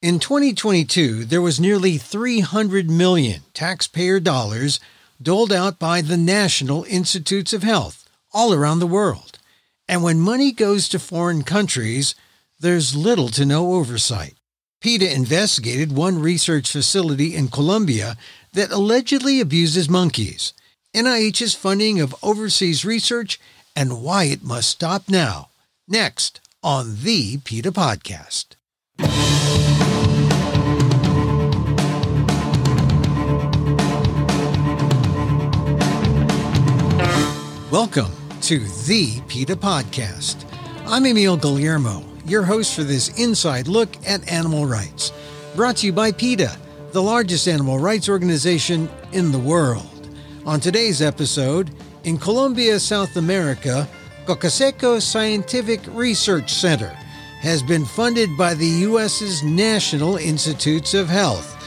In 2022, there was nearly 300 million taxpayer dollars doled out by the National Institutes of Health all around the world. And when money goes to foreign countries, there's little to no oversight. PETA investigated one research facility in Colombia that allegedly abuses monkeys, NIH's funding of overseas research, and why it must stop now. Next on the PETA Podcast. Welcome to the PETA Podcast. I'm Emil Guillermo, your host for this inside look at animal rights, brought to you by PETA, the largest animal rights organization in the world. On today's episode, in Colombia, South America, Caucaseco Scientific Research Center has been funded by the U.S.'s National Institutes of Health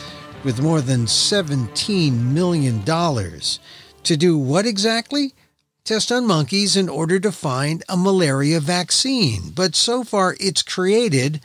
with more than $17 million. To do what exactly? Test on monkeys in order to find a malaria vaccine. But so far, it's created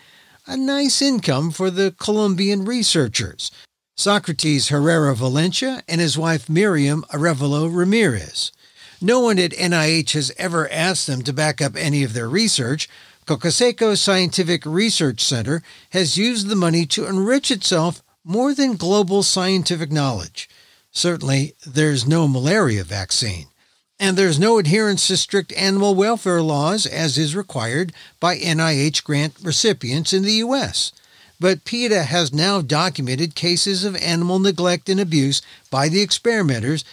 a nice income for the Colombian researchers, Socrates Herrera Valencia and his wife Miriam Arevalo Ramirez. No one at NIH has ever asked them to back up any of their research. Caucaseco Scientific Research Center has used the money to enrich itself more than global scientific knowledge. Certainly, there's no malaria vaccine. And there's no adherence to strict animal welfare laws as is required by NIH grant recipients in the U.S. But PETA has now documented cases of animal neglect and abuse by the experimenters,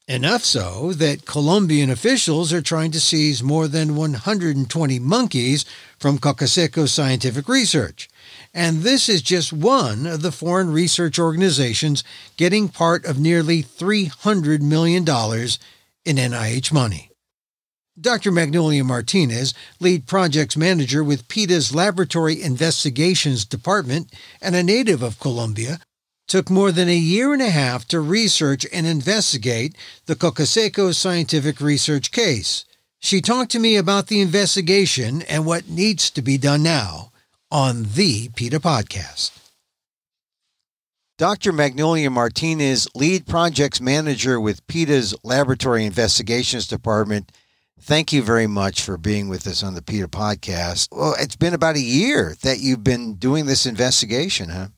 enough so that Colombian officials are trying to seize more than 120 monkeys from Caucaseco Scientific Research. And this is just one of the foreign research organizations getting part of nearly $300 million in NIH money. Dr. Magnolia Martinez, lead projects manager with PETA's Laboratory Investigations Department and a native of Colombia, took more than a year and a half to research and investigate the Caucaseco Scientific Research case. She talked to me about the investigation and what needs to be done now on the PETA Podcast. Dr. Magnolia Martinez, lead projects manager with PETA's Laboratory Investigations Department. Thank you very much for being with us on the PETA Podcast. Well, it's been about a year that you've been doing this investigation, huh?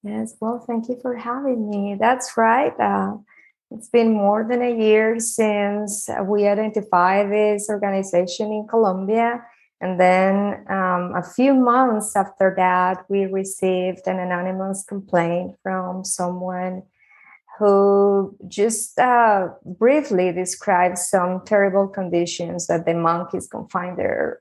Yes, well, thank you for having me. That's right. It's been more than a year since we identified this organization in Colombia. And then a few months after that, we received an anonymous complaint from someone who just briefly described some terrible conditions that the monkeys confined there.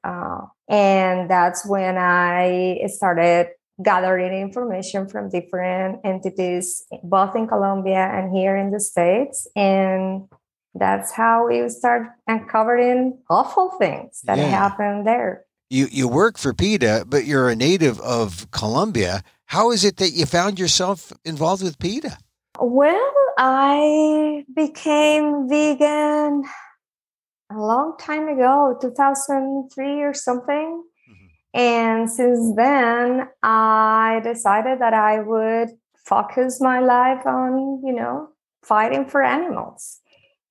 And that's when I started gathering information from different entities, both in Colombia and here in the States. And that's how we start uncovering awful things that happen there. You work for PETA, but you're a native of Colombia. How is it that you found yourself involved with PETA? Well, I became vegan a long time ago, 2003 or something. Mm-hmm. And since then, I decided that I would focus my life on, fighting for animals.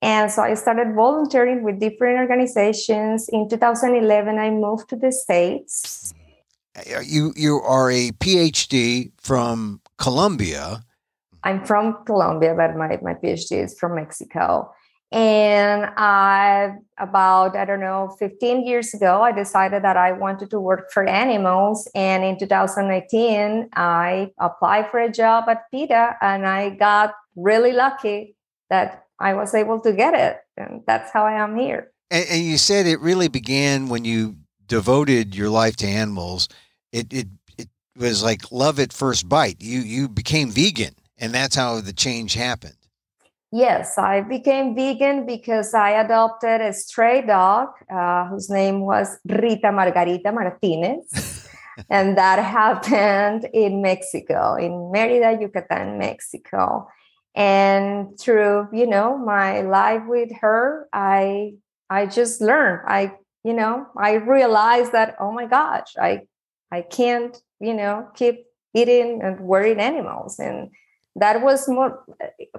And so I started volunteering with different organizations. In 2011, I moved to the States. You are a PhD from Colombia. I'm from Colombia, but my PhD is from Mexico. And about 15 years ago, I decided that I wanted to work for animals. And in 2018, I applied for a job at PETA, and I got really lucky that I was able to get it. And that's how I am here. And you said it really began when you devoted your life to animals. It was like love at first bite. You became vegan, and that's how the change happened. Yes, I became vegan because I adopted a stray dog whose name was Rita Margarita Martinez. And that happened in Mexico, in Mérida, Yucatan, Mexico. And through, my life with her, I just learned. I realized that, oh my gosh, I can't, keep eating and wearing animals. And that was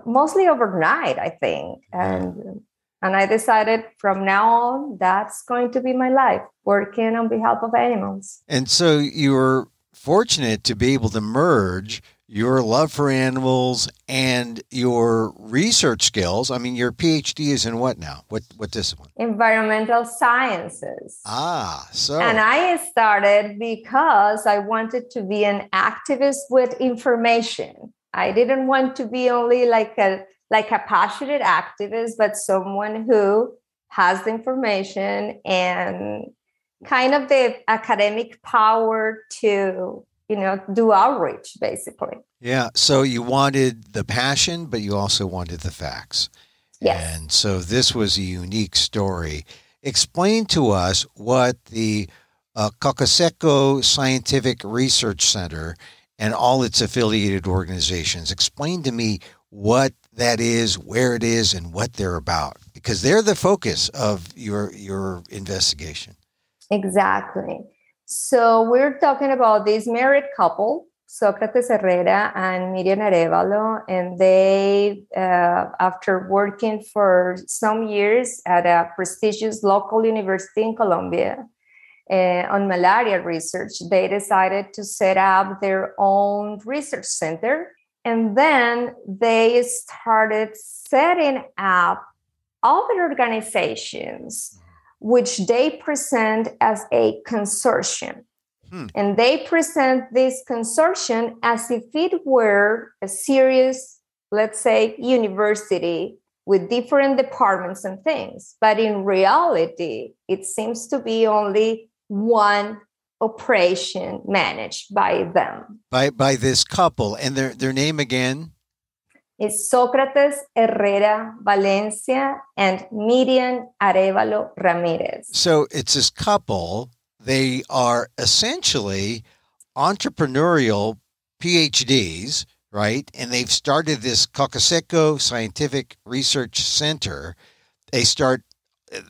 mostly overnight, I think. And I decided from now on, that's going to be my life, working on behalf of animals. And so you were fortunate to be able to merge your love for animals and your research skills. I mean, your PhD is in what now? What discipline? Environmental sciences. And I started because I wanted to be an activist with information. I didn't want to be only like a passionate activist, but someone who has the information and kind of the academic power to, do outreach, basically. Yeah. So you wanted the passion, but you also wanted the facts. Yes. And so this was a unique story. Explain to us what the Caucaseco Scientific Research Center and all its affiliated organizations. Explain to me what that is, where it is, and what they're about, because they're the focus of your investigation. Exactly. So we're talking about this married couple, Sócrates Herrera and Miriam Arevalo, and they, after working for some years at a prestigious local university in Colombia on malaria research, they decided to set up their own research center. And then they started setting up other organizations, which they present as a consortium. And they present this consortium as if it were a serious, let's say, university with different departments and things. But in reality, it seems to be only one operation managed by them. By this couple. And their name again? It's Sócrates Herrera Valencia and Miriam Arevalo Ramirez. So it's this couple. They are essentially entrepreneurial PhDs, right? And they've started this Caucaseco Scientific Research Center. They start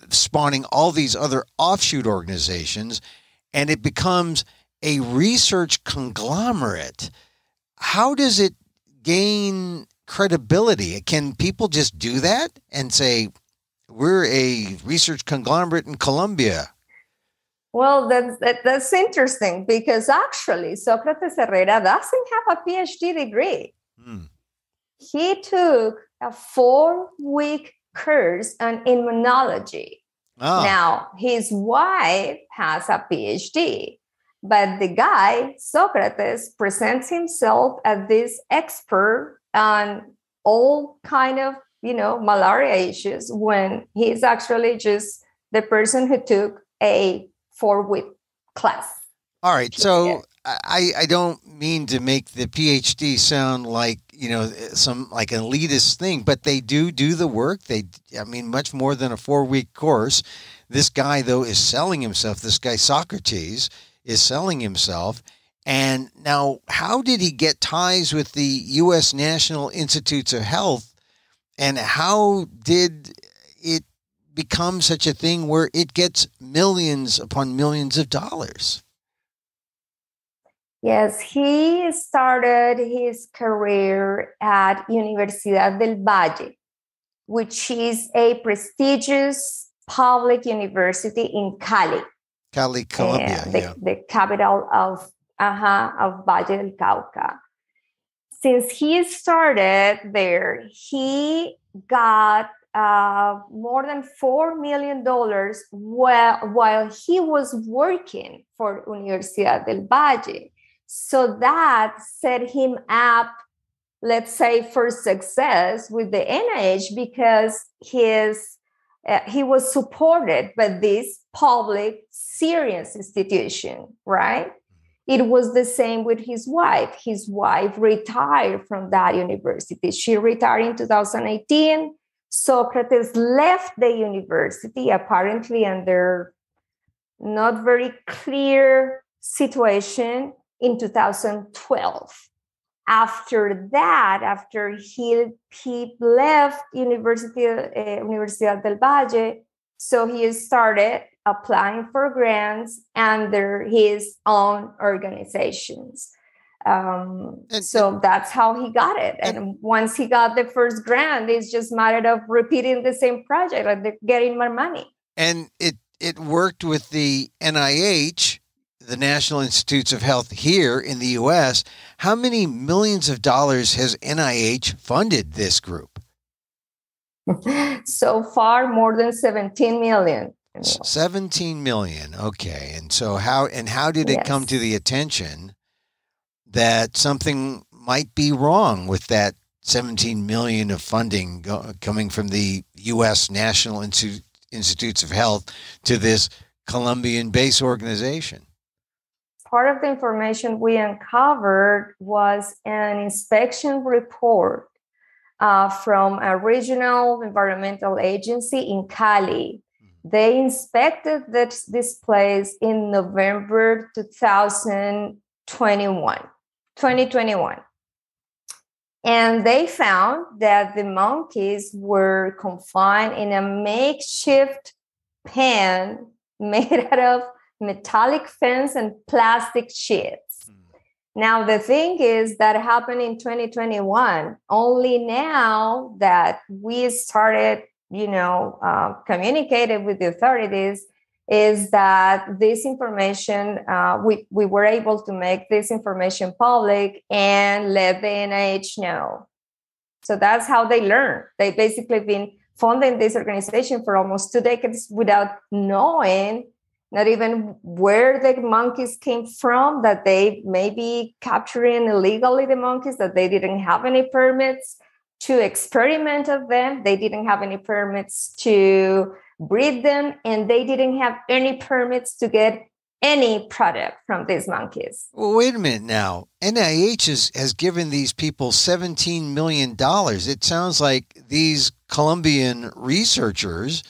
spawning all these other offshoot organizations, and it becomes a research conglomerate. How does it gain credibility? Can people just do that and say, we're a research conglomerate in Colombia? Well, that's interesting, because actually Sócrates Herrera doesn't have a PhD degree. He took a 4-week course on immunology. Now, his wife has a PhD, but the guy, Socrates, presents himself as this expert on all kind of, malaria issues, when he's actually just the person who took a 4-week class. All right. So I don't mean to make the PhD sound like, some like an elitist thing, but they do the work. Much more than a 4-week course. This guy, though, is selling himself. This guy, Socrates, is selling himself. And now, how did he get ties with the U.S. National Institutes of Health? And how did it become such a thing where it gets millions upon millions of dollars? Yes, he started his career at Universidad del Valle, which is a prestigious public university in Cali. Cali, Colombia. The capital of Valle del Cauca. Since he started there, he got more than $4 million while he was working for Universidad del Valle. So that set him up, let's say, for success with the NIH, because he was supported by this public, serious institution, right? It was the same with his wife. His wife retired from that university. She retired in 2018. Socrates left the university, apparently under not very clear situation, in 2012. After that, after he left Universidad del Valle, so he started applying for grants under his own organizations. So that's how he got it. And once he got the first grant, it's just a matter of repeating the same project, like getting more money. And it worked with the NIH, the National Institutes of Health here in the U.S. How many millions of dollars has NIH funded this group? So far, more than 17 million. 17 million. Okay. And so how did it come to the attention that something might be wrong with that 17 million of funding coming from the U.S. National Institutes of Health to this Colombian-based organization? Part of the information we uncovered was an inspection report from a regional environmental agency in Cali. They inspected this place in November 2021. And they found that the monkeys were confined in a makeshift pen made out of metallic fence and plastic sheets. Now, the thing is that happened in 2021. Only now that we started, communicated with the authorities, is that this information, we were able to make this information public and let the NIH know. So that's how they learn. They basically been funding this organization for almost 2 decades without knowing, not even where the monkeys came from, that they may be capturing illegally the monkeys, that they didn't have any permits to experiment of them. They didn't have any permits to breed them, and they didn't have any permits to get any product from these monkeys. Well, wait a minute now. NIH has given these people $17 million. It sounds like these Colombian researchers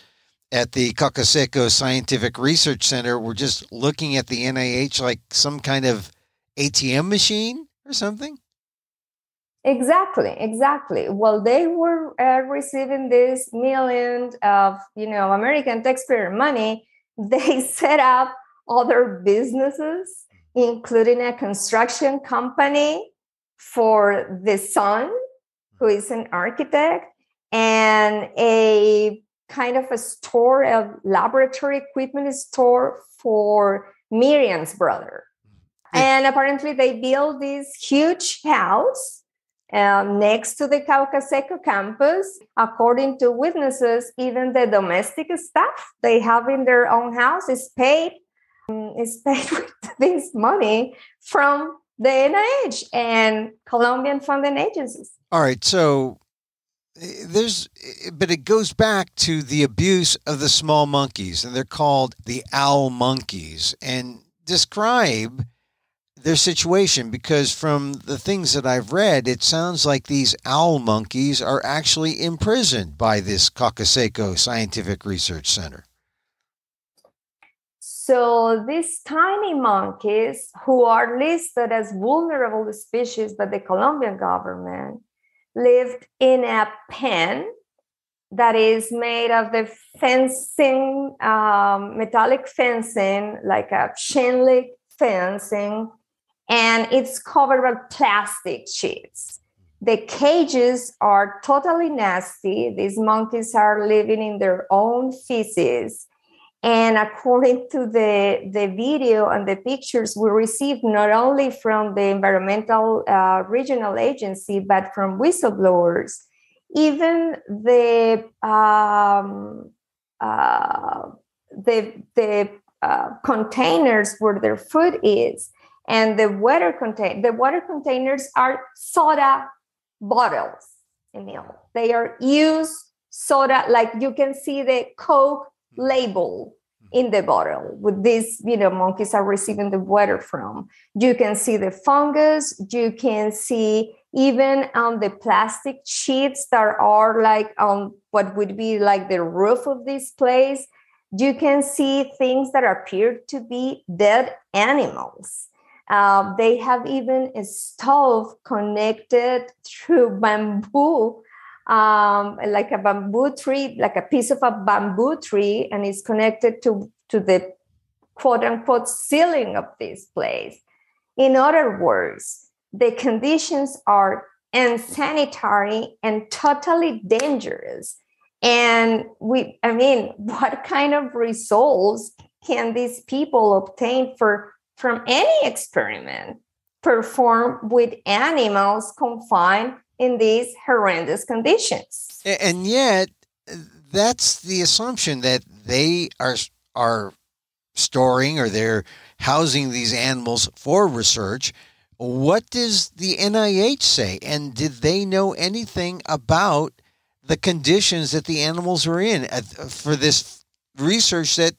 at the Caucaseco Scientific Research Center were just looking at the NIH like some kind of ATM machine or something? Exactly. Well, they were receiving this millions of, American taxpayer money. They set up other businesses, including a construction company for the son, who is an architect, and a kind of a store, a laboratory equipment store for Miriam's brother. And apparently they built this huge house next to the Caucaseco campus. According to witnesses, even the domestic staff they have in their own house is paid with this money from the NIH and Colombian funding agencies. All right, so but it goes back to the abuse of the small monkeys, and they're called the owl monkeys. And describe their situation, because from the things that I've read, it sounds like these owl monkeys are actually imprisoned by this Caucaseco Scientific Research Center. So these tiny monkeys, who are listed as vulnerable species by the Colombian government, lived in a pen that is made of the fencing, metallic fencing, like a chain link fencing, and it's covered with plastic sheets. The cages are totally nasty. These monkeys are living in their own feces. And according to the video and the pictures we received, not only from the environmental regional agency, but from whistleblowers, even the containers where their food is, and the water containers are soda bottles. Emil, they are used soda, like you can see the Coke label in the bottle with these, monkeys are receiving the water from. You can see the fungus. You can see even on the plastic sheets that are like on what would be like the roof of this place. You can see things that appear to be dead animals. They have even a stove connected through bamboo, like a bamboo tree, like a piece of a bamboo tree, and it's connected to the quote unquote ceiling of this place. In other words, the conditions are unsanitary and totally dangerous. And what kind of results can these people obtain from any experiment performed with animals confined in these horrendous conditions? And yet, that's the assumption that they are storing or they're housing these animals for research. What does the NIH say? And did they know anything about the conditions that the animals were in for this research that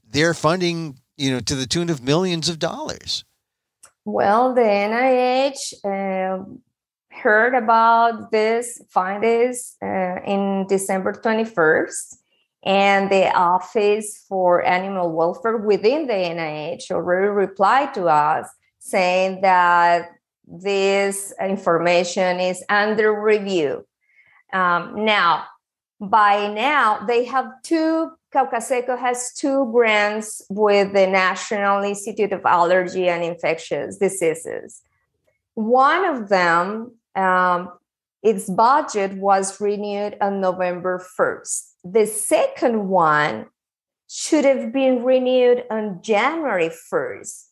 they're funding, to the tune of millions of dollars? Well, the NIH heard about this findings in December 21st, and the Office for Animal Welfare within the NIH already replied to us saying that this information is under review. By now, they have Caucaseco has 2 grants with the National Institute of Allergy and Infectious Diseases. One of them, its budget was renewed on November 1st. The second one should have been renewed on January 1st.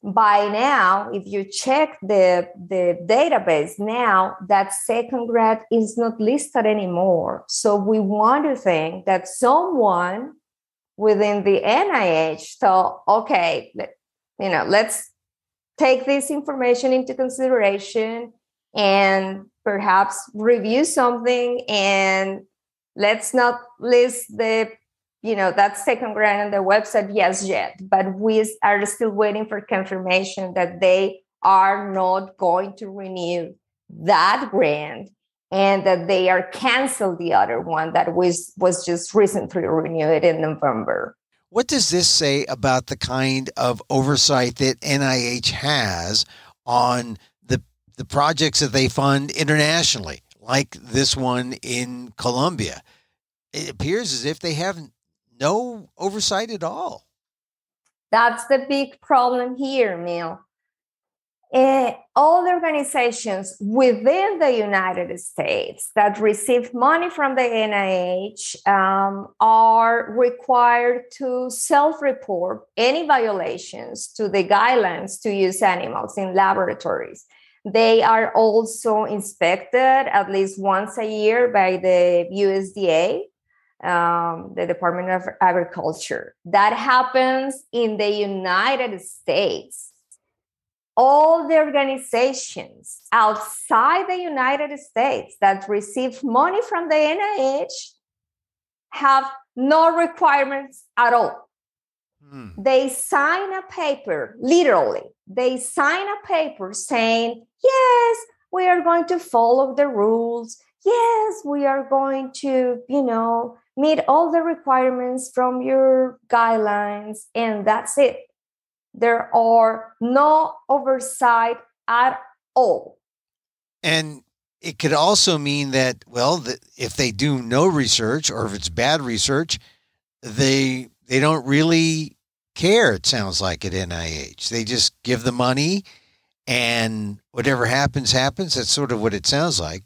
By now, if you check the database now, that second grant is not listed anymore. So we want to think that someone within the NIH thought, okay, let's take this information into consideration and perhaps review something, and let's not list that second grant on the website yet, but we are still waiting for confirmation that they are not going to renew that grant and that they are cancel the other one that was just recently renewed in November. What does this say about the kind of oversight that NIH has on the projects that they fund internationally, like this one in Colombia? It appears as if they haven't no oversight at all. That's the big problem here, Neil. All the organizations within the United States that receive money from the NIH are required to self-report any violations to the guidelines to use animals in laboratories. They are also inspected at least once a year by the USDA, the Department of Agriculture. That happens in the United States. All the organizations outside the United States that receive money from the NIH have no requirements at all. They sign a paper, literally. They sign a paper saying, yes, we are going to follow the rules. Yes, we are going to, meet all the requirements from your guidelines, and that's it. There are no oversight at all. And it could also mean that, if they do no research or if it's bad research, they don't really care, it sounds like, at NIH. They just give the money and whatever happens, happens. That's sort of what it sounds like.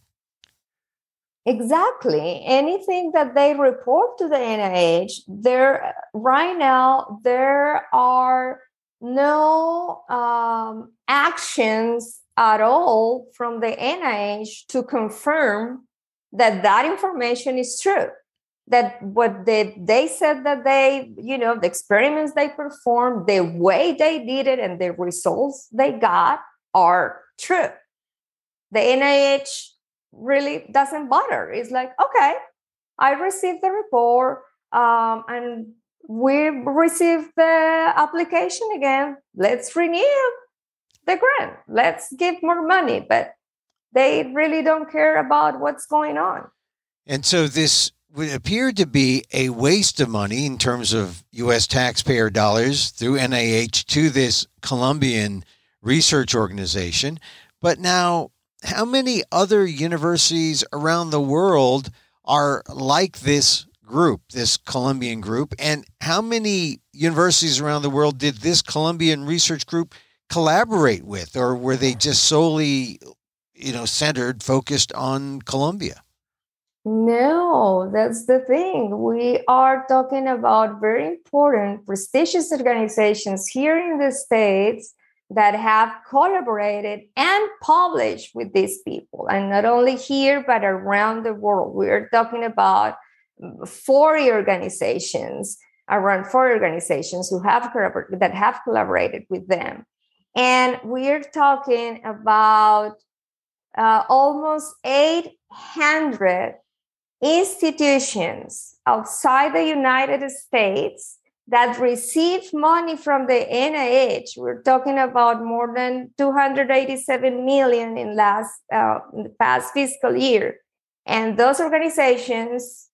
Exactly. Anything that they report to the NIH, right now, there are no actions at all from the NIH to confirm that information is true. That what they said that the experiments they performed, the way they did it, and the results they got are true. The NIH really doesn't bother. It's like, okay, I received the report and we received the application again. Let's renew the grant. Let's give more money. But they really don't care about what's going on. And so this would appear to be a waste of money in terms of U.S. taxpayer dollars through NIH to this Colombian research organization. But now, how many other universities around the world are like this group, this Colombian group? And how many universities around the world did this Colombian research group collaborate with, or were they just solely, focused on Colombia? No, that's the thing. We are talking about very important, prestigious organizations here in the States that have collaborated and published with these people. And not only here, but around the world. We're talking about 40 organizations, around 40 organizations that have collaborated with them. And we're talking about almost 800 institutions outside the United States that receive money from the NIH. We're talking about more than 287 million in the past fiscal year. And those organizations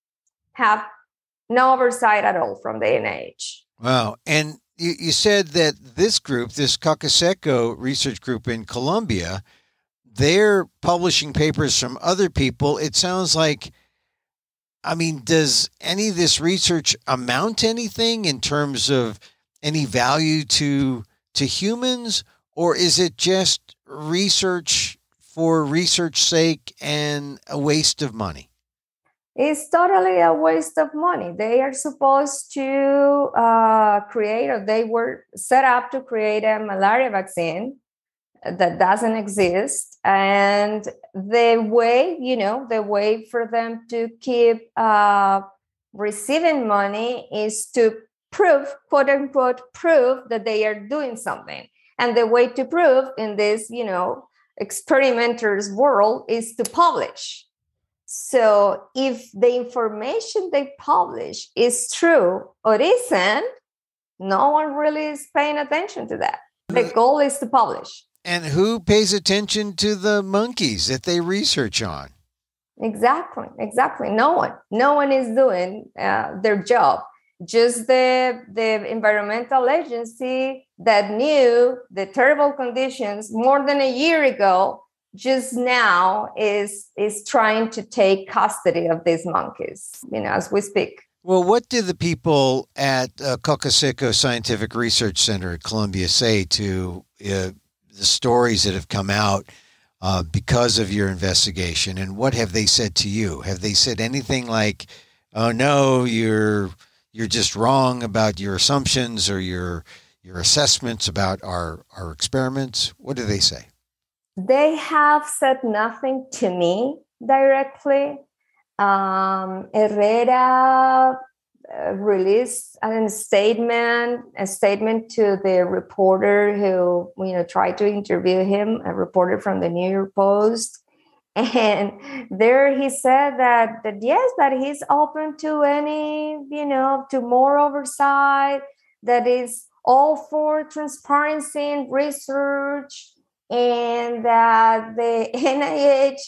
have no oversight at all from the NIH. Wow. And you said that this group, this Caucaseco research group in Colombia, they're publishing papers from other people. It sounds like, does any of this research amount to anything in terms of any value to humans, or is it just research for research sake and a waste of money? It's totally a waste of money. They are supposed to they were set up to create a malaria vaccine that doesn't exist. And the way for them to keep receiving money is to prove, quote unquote, prove that they are doing something. And the way to prove in this, experimenters world is to publish. So if the information they publish is true or isn't, no one really is paying attention to that. The goal is to publish. And who pays attention to the monkeys that they research on? Exactly. No one is doing their job. Just the environmental agency that knew the terrible conditions more than a year ago, just now is trying to take custody of these monkeys, as we speak. Well, what did the people at Caucaseco Scientific Research Center at Colombia say to the stories that have come out because of your investigation, and what have they said to you? Have they said anything like, "Oh no, you're just wrong about your assumptions or your assessments about our experiments"? What do they say? They have said nothing to me directly. Herrera released a statement to the reporter who tried to interview him, a reporter from the New York Post, and there he said that yes, that he's open to any to more oversight, that is all for transparency in research, and that the NIH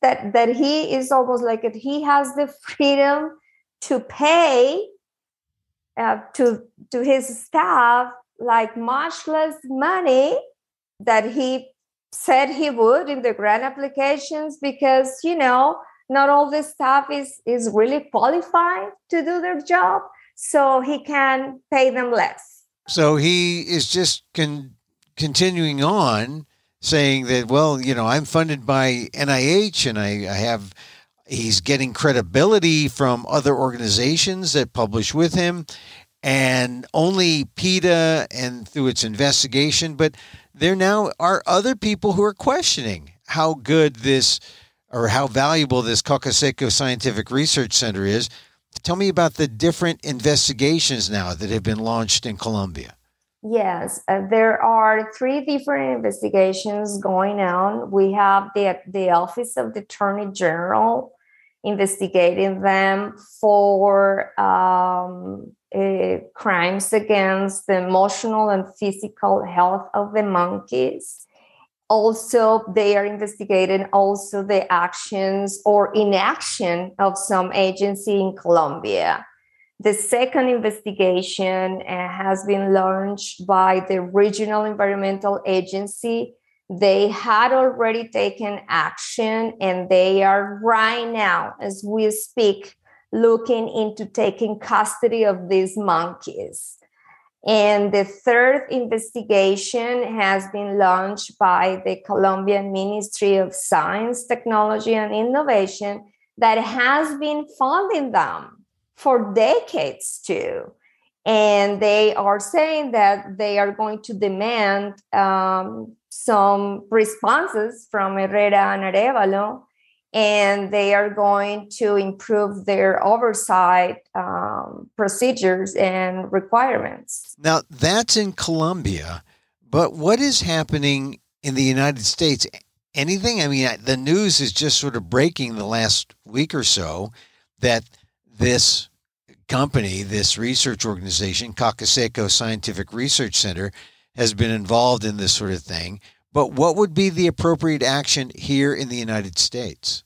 that he is almost like he has the freedom to pay to his staff like much less money that he said he would in the grant applications, because not all the staff is really qualified to do their job, so he can pay them less. So he is just continuing on saying that, well, I'm funded by NIH and he's getting credibility from other organizations that publish with him, and only PETA and through its investigation. But there now are other people who are questioning how good this or how valuable this Caucaseco Scientific Research Center is. Tell me about the different investigations now that have been launched in Colombia. Yes, there are 3 different investigations going on. We have the Office of the Attorney General investigating them for crimes against the emotional and physical health of the monkeys. Also, they are investigating also the actions or inaction of some agency in Colombia. The second investigation has been launched by the Regional Environmental Agency. They had already taken action, and they are right now, as we speak, looking into taking custody of these monkeys. And the third investigation has been launched by the Colombian Ministry of Science, Technology, and Innovation that has been funding them for decades too. And they are saying that they are going to demand some responses from Herrera and Arevalo, and they are going to improve their oversight procedures and requirements. Now, that's in Colombia, but what is happening in the United States? Anything? I mean, the news is just sort of breaking the last week or so that this company, this research organization, Caucaseco Scientific Research Center, has been involved in this sort of thing. But what would be the appropriate action here in the United States?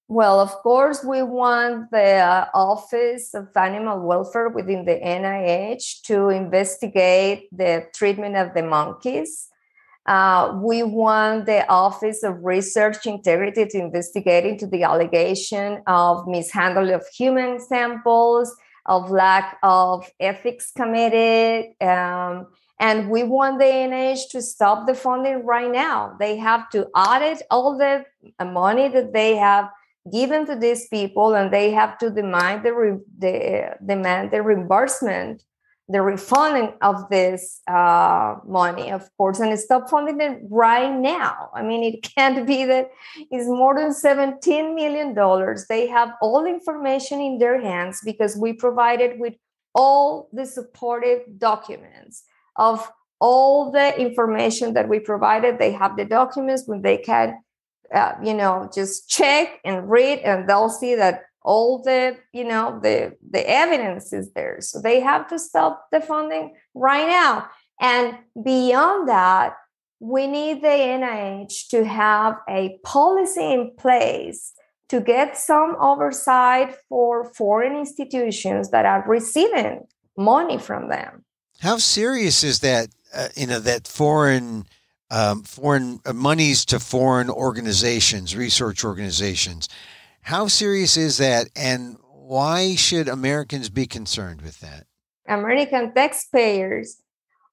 Well, of course, we want the Office of Animal Welfare within the NIH to investigate the treatment of the monkeys. We want the Office of Research Integrity to investigate into the allegation of mishandling of human samples, of lack of ethics committee. And we want the NIH to stop the funding right now. They have to audit all the money that they have given to these people, and they have to demand the reimbursement, the refunding of this money, of course, and stop funding it right now. I mean, it can't be that it's more than $17 million. They have all the information in their hands because we provided with all the supportive documents of all the information that we provided. They have the documents when they can just check and read, and they'll see that all the evidence is there. So they have to stop the funding right now. And beyond that, we need the NIH to have a policy in place to get some oversight for foreign institutions that are receiving money from them. How serious is that, that foreign monies to foreign organizations, research organizations? How serious is that, and why should Americans be concerned with that? American taxpayers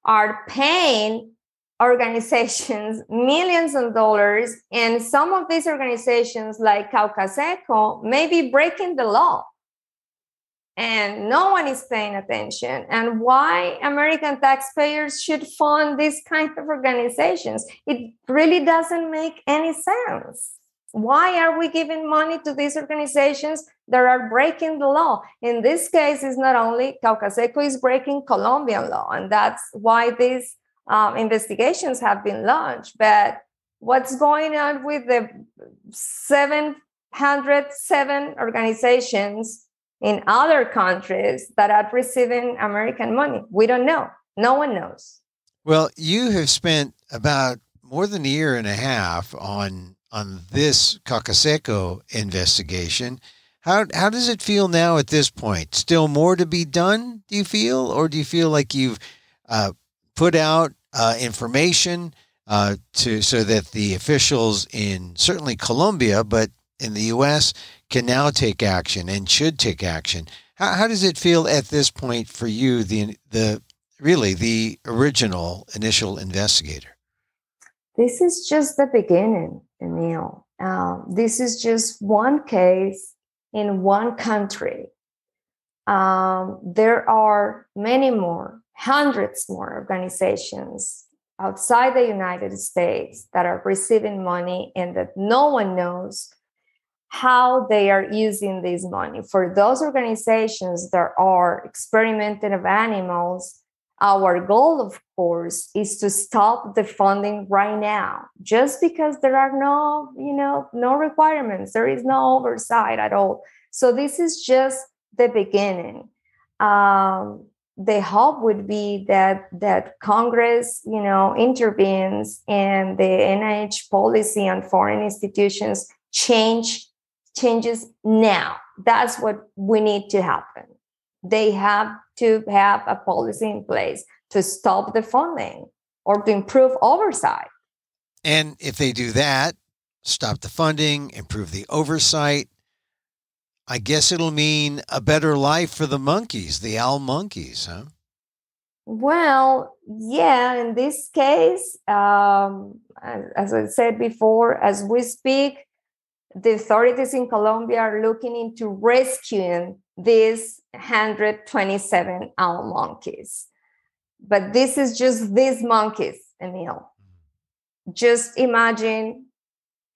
are paying organizations millions of dollars, and some of these organizations, like Caucaseco, may be breaking the law. And no one is paying attention. And why American taxpayers should fund these kinds of organizations? It really doesn't make any sense. Why are we giving money to these organizations that are breaking the law? In this case, it's not only Caucaseco is breaking Colombian law, and that's why these investigations have been launched. But what's going on with the 707 organizations in other countries that are receiving American money? We don't know. No one knows. Well, you have spent about more than a year and a half on this Caucaseco investigation. How does it feel now at this point? Still more to be done, do you feel? Or do you feel like you've put out information so that the officials in certainly Colombia, but in the U.S., can now take action and should take action? How does it feel at this point for you, the original initial investigator? This is just the beginning, Emil. This is just one case in one country. There are many more, hundreds more organizations outside the United States that are receiving money and that no one knows how they are using this money. For those organizations that are experimenting of animals, our goal, of course, is to stop the funding right now, just because there are no requirements. There is no oversight at all. So this is just the beginning. The hope would be that Congress, intervenes and the NIH policy on foreign institutions changes now. That's what we need to happen. They have to have a policy in place to stop the funding or to improve oversight. And if they do that, stop the funding, improve the oversight, I guess it'll mean a better life for the monkeys, the owl monkeys, huh? Well, yeah, in this case, as I said before, as we speak, the authorities in Colombia are looking into rescuing these 127 owl monkeys. But this is just these monkeys, Emil. Just imagine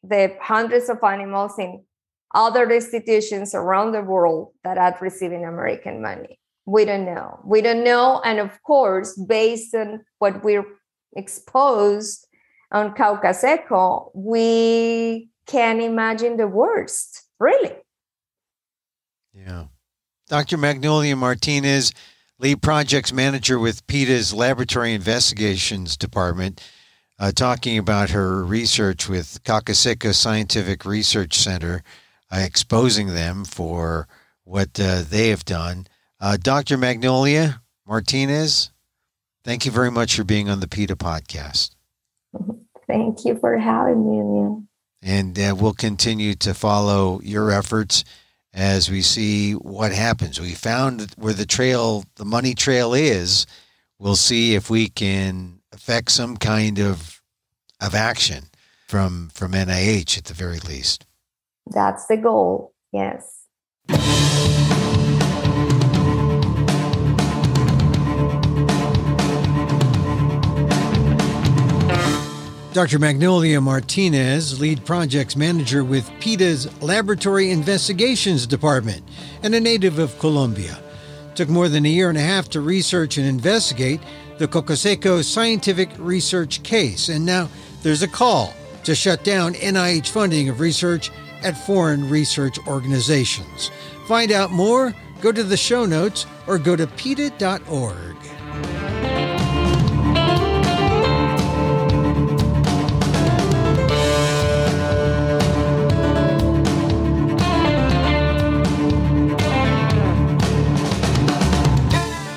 the hundreds of animals in other institutions around the world that are receiving American money. We don't know. We don't know. And of course, based on what we're exposed on Caucaseco, we can imagine the worst, really. Yeah. Dr. Magnolia Martinez, lead projects manager with PETA's Laboratory Investigations Department, talking about her research with Caucaseco Scientific Research Center, exposing them for what they have done. Dr. Magnolia Martinez, thank you very much for being on the PETA podcast. Thank you for having me, Emil. And we'll continue to follow your efforts as we see what happens. We found where the money trail is. We'll see if we can affect some kind of action from NIH at the very least. That's the goal, yes. Dr. Magnolia Martinez, lead projects manager with PETA's Laboratory Investigations Department and a native of Colombia. Took more than a year and a half to research and investigate the Caucaseco Scientific Research case, and now there's a call to shut down NIH funding of research at foreign research organizations. Find out more, go to the show notes, or go to PETA.org.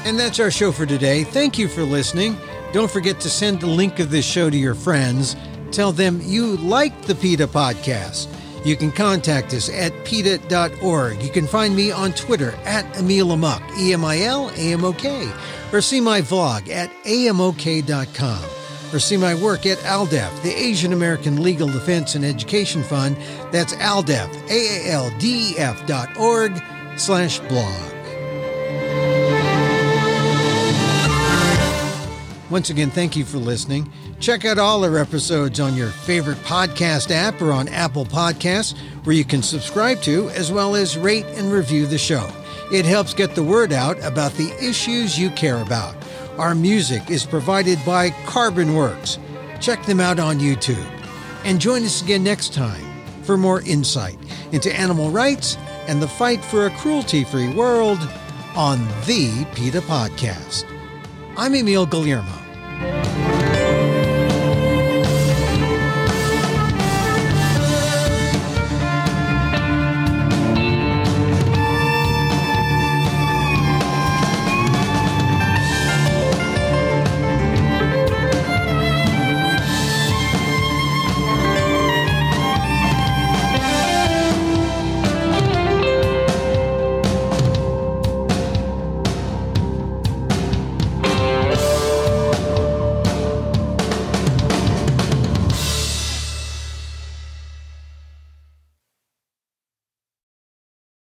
And that's our show for today. Thank you for listening. Don't forget to send the link of this show to your friends. Tell them you liked the PETA podcast. You can contact us at PETA.org. You can find me on Twitter at Emil Amok, EMIL-AMOK, or see my vlog at amok.com, or see my work at ALDEF, the Asian American Legal Defense and Education Fund. That's ALDEF, AALDEF.org/blog. Once again, thank you for listening. Check out all our episodes on your favorite podcast app or on Apple Podcasts, where you can subscribe to, as well as rate and review the show. It helps get the word out about the issues you care about. Our music is provided by Carbon Works. Check them out on YouTube. And join us again next time for more insight into animal rights and the fight for a cruelty-free world on the PETA Podcast. I'm Emil Guillermo.